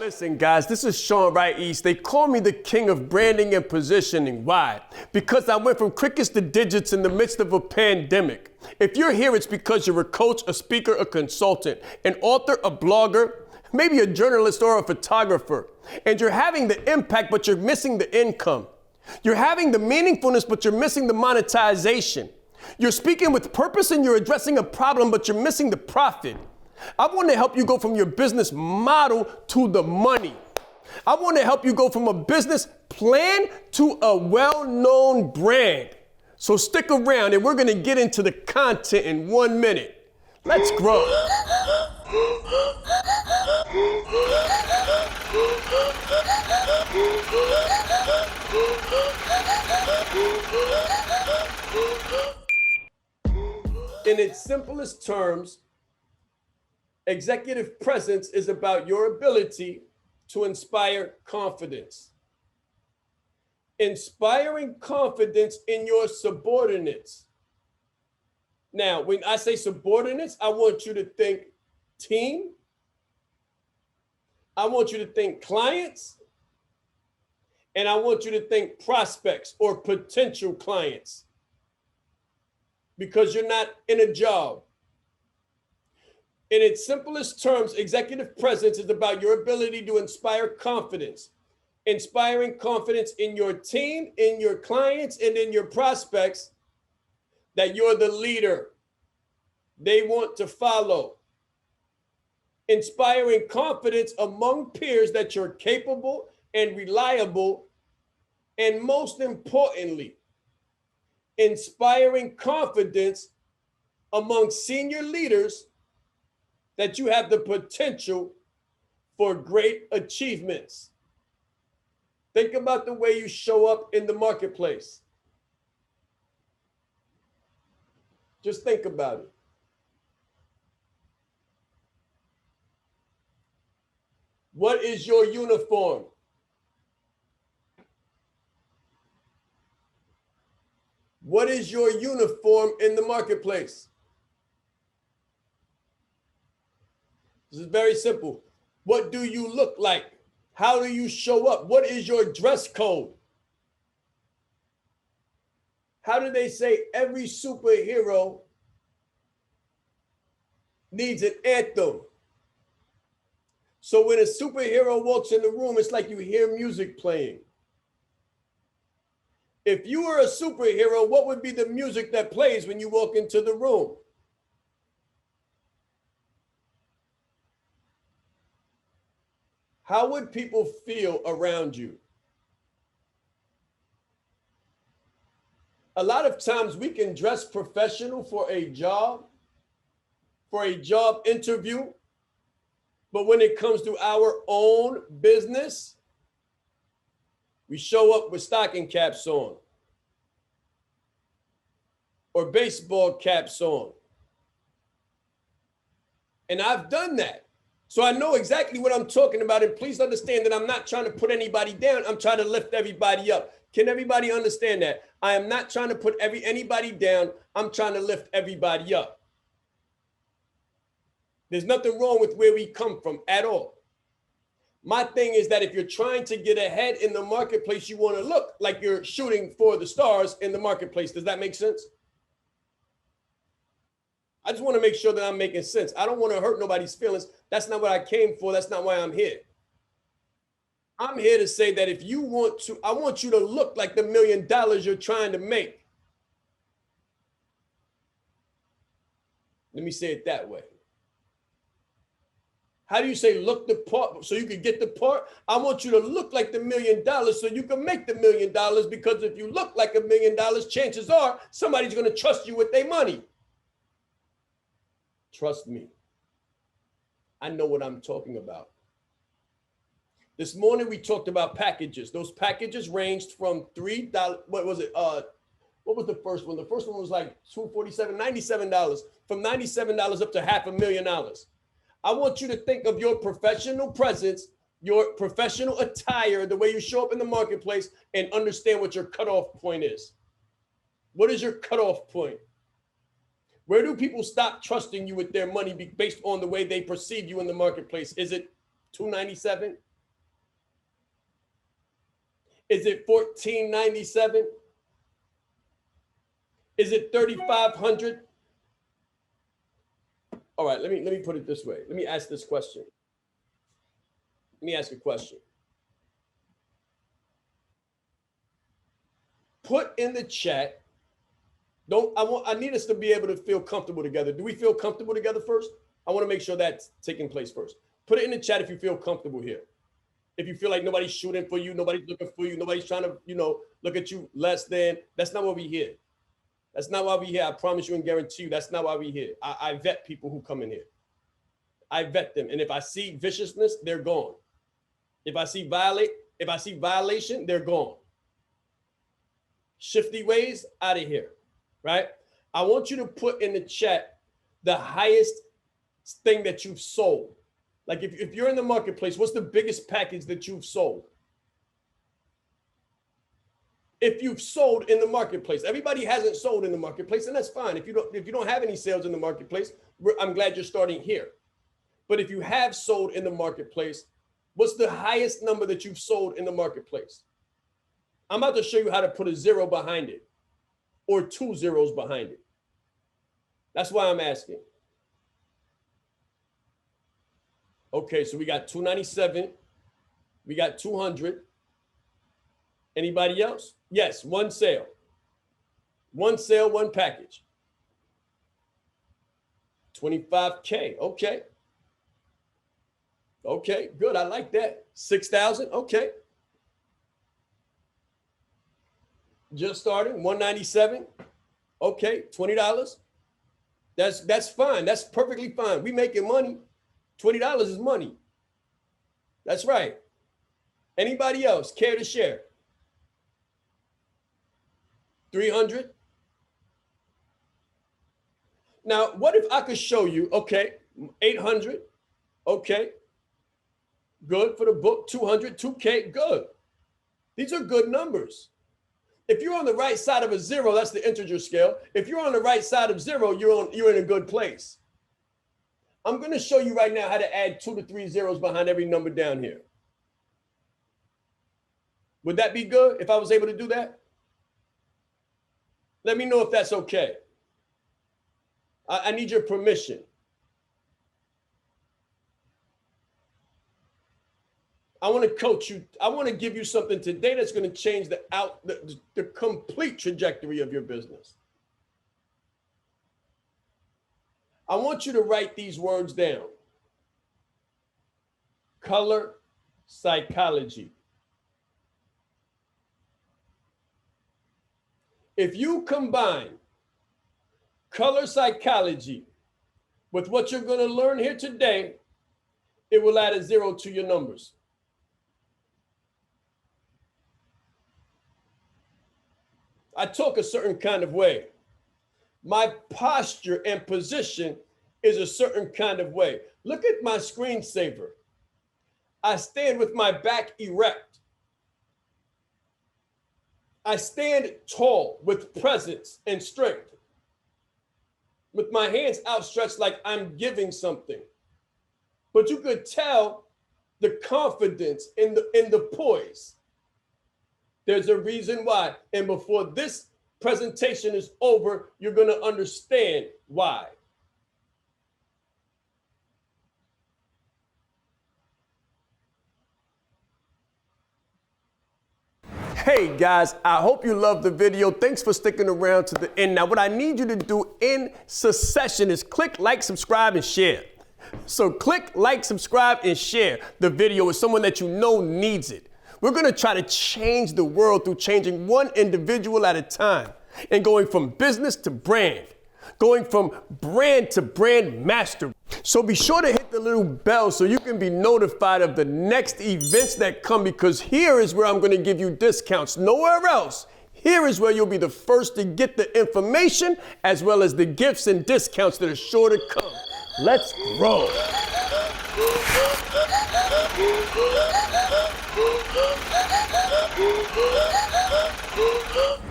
Listen, guys, this is Shaan Rais. They call me the king of branding and positioning. Why? Because I went from crickets to digits in the midst of a pandemic. If you're here, it's because you're a coach, a speaker, a consultant, an author, a blogger, maybe a journalist or a photographer. And you're having the impact, but you're missing the income. You're having the meaningfulness, but you're missing the monetization. You're speaking with purpose and you're addressing a problem, but you're missing the profit. I want to help you go from your business model to the money. I want to help you go from a business plan to a well-known brand. So stick around and we're going to get into the content in 1 minute. Let's grow. In its simplest terms, executive presence is about your ability to inspire confidence. Inspiring confidence in your subordinates. Now, when I say subordinates, I want you to think team. I want you to think clients. And I want you to think prospects or potential clients. Because you're not in a job. In its simplest terms, executive presence is about your ability to inspire confidence. Inspiring confidence in your team, in your clients, and in your prospects that you're the leader they want to follow. Inspiring confidence among peers that you're capable and reliable. And most importantly, inspiring confidence among senior leaders that you have the potential for great achievements. Think about the way you show up in the marketplace. Just think about it. What is your uniform? What is your uniform in the marketplace? This is very simple. What do you look like? How do you show up? What is your dress code? How do they say every superhero needs an anthem? So when a superhero walks in the room, it's like you hear music playing. If you were a superhero, what would be the music that plays when you walk into the room? How would people feel around you? A lot of times we can dress professional for a job interview, but when it comes to our own business, we show up with stocking caps on or baseball caps on. And I've done that. So I know exactly what I'm talking about. And please understand that I'm not trying to put anybody down. I'm trying to lift everybody up. Can everybody understand that? I am not trying to put anybody down. I'm trying to lift everybody up. There's nothing wrong with where we come from at all. My thing is that if you're trying to get ahead in the marketplace, you want to look like you're shooting for the stars in the marketplace. Does that make sense? I just want to make sure that I'm making sense. I don't want to hurt nobody's feelings. That's not what I came for. That's not why I'm here. I'm here to say that if you want to, I want you to look like the $1 million you're trying to make. Let me say it that way. How do you say look the part so you can get the part? I want you to look like the $1 million so you can make the $1 million, because if you look like $1 million, chances are somebody's going to trust you with their money. Trust me. I know what I'm talking about. This morning we talked about packages. Those packages ranged from $3. What was it? What was the first one? The first one was like $247, $97. From $97 up to $500,000. I want you to think of your professional presence, your professional attire, the way you show up in the marketplace, and understand what your cutoff point is. What is your cutoff point? Where do people stop trusting you with their money based on the way they perceive you in the marketplace? Is it $297? Is it $14.97? Is it $3,500? All right, let me put it this way. Let me ask this question. Let me ask a question. Put in the chat. I need us to be able to feel comfortable together. Do we feel comfortable together first? I want to make sure that's taking place first. Put it in the chat if you feel comfortable here. If you feel like nobody's shooting for you, nobody's looking for you, nobody's trying to, look at you less than. That's not what we here. That's not why we here. I promise you and guarantee you that's not why we here. I vet people who come in here. I vet them. And if I see viciousness, they're gone. If I see violation, they're gone. Shifty ways, out of here, right? I want you to put in the chat the highest thing that you've sold. Like if you're in the marketplace, what's the biggest package that you've sold? If you've sold in the marketplace, everybody hasn't sold in the marketplace, and that's fine. If you don't have any sales in the marketplace, I'm glad you're starting here. But if you have sold in the marketplace, what's the highest number that you've sold in the marketplace? I'm about to show you how to put a 0 behind it or 2 zeros behind it. That's why I'm asking. Okay, so we got 297. We got 200. Anybody else? Yes, one sale. One sale, one package. 25K, okay. Okay, good, I like that. 6,000, okay. Just starting, 197. Okay, $20. That's fine. That's perfectly fine. We making money. $20 is money. That's right. Anybody else care to share? 300. Now, what if I could show you, okay, 800. Okay. Good for the book. 200, 2K, good. These are good numbers. If you're on the right side of a 0, that's the integer scale. If you're on the right side of 0, you're in a good place. I'm going to show you right now how to add 2 to 3 zeros behind every number down here. Would that be good if I was able to do that? Let me know if that's okay. I need your permission. I want to coach you. I want to give you something today that's going to change the complete trajectory of your business. I want you to write these words down. Color psychology. If you combine color psychology with what you're going to learn here today, it will add a 0 to your numbers. I talk a certain kind of way. My posture and position is a certain kind of way. Look at my screensaver. I stand with my back erect. I stand tall with presence and strength, with my hands outstretched like I'm giving something. But you could tell the confidence in the poise. There's a reason why. And before this presentation is over, you're going to understand why. Hey guys, I hope you loved the video. Thanks for sticking around to the end. Now, what I need you to do in succession is click like, subscribe, and share. So click like, subscribe, and share the video with someone that you know needs it. We're going to try to change the world through changing one individual at a time and going from business to brand, going from brand to brand mastery. So be sure to hit the little bell so you can be notified of the next events that come, because here is where I'm going to give you discounts. Nowhere else. Here is where you'll be the first to get the information as well as the gifts and discounts that are sure to come. Let's grow. Thank you.